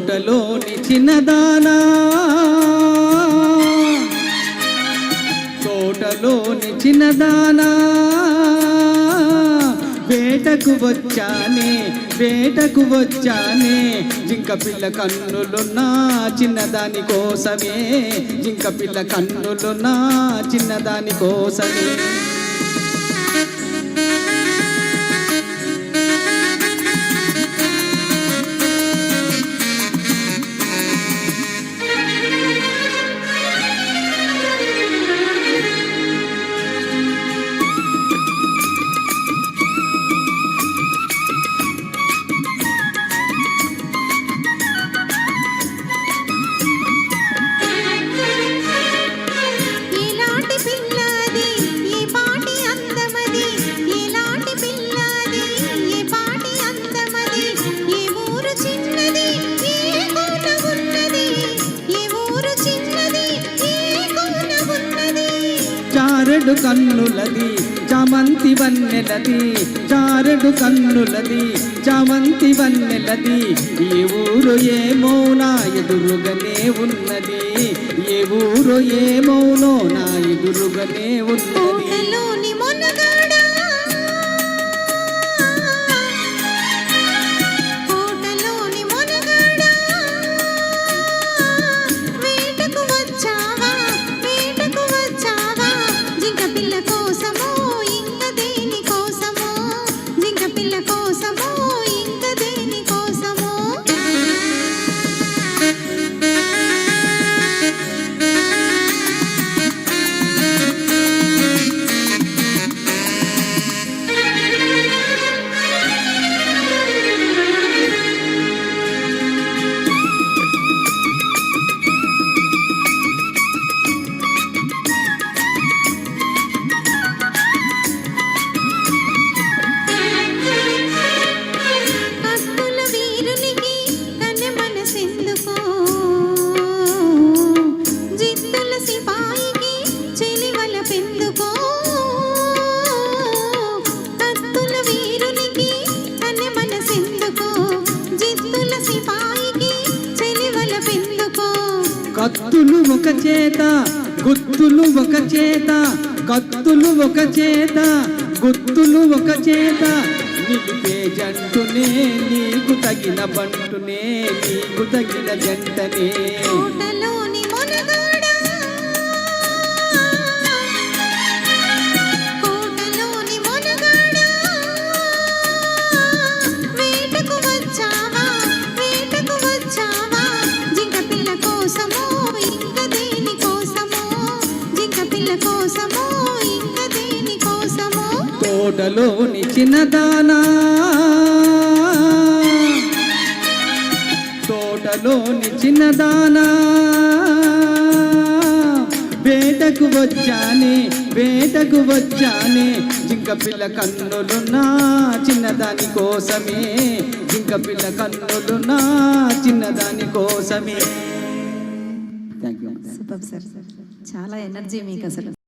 తోటలోని చిన్నదానా తోటలోని చిన్నదానా వేటకు వచ్చానే వేటకు వచ్చానే జింక పిల్ల కన్నులున్నా చిన్నదాని కోసమే జింక పిల్ల కన్నులున్నా చిన్నదాని కోసమే చారెడు కన్నులది చామంతి వన్నెలది చారెడు కన్నులది చామంతి వన్నెలది ఏ ఊరు ఏమౌనా ఎదురుగానే ఉన్నది ఏ ఊరు ఏమౌనో నా ఎదురుగానే ఉన్నది కత్తులు ఒక చేత గుత్తులు ఒక చేత కత్తులు ఒక చేత గుత్తులు ఒక చేత నిలిపే జంటునే నీకు తగిన బంటునే నీకు తగిన జంటనే తోటలోని చిన్నదానా తోటలోని చిన్నదానా వేటకు వచ్చానే వేటకు వచ్చానే జింక పిల్ల కన్నులున్నా చిన్నదాని కోసమే జింక పిల్ల కన్నులున్నా చిన్నదాని కోసమే. సూపర్ సార్, చాలా ఎనర్జీ మీకు అసలు.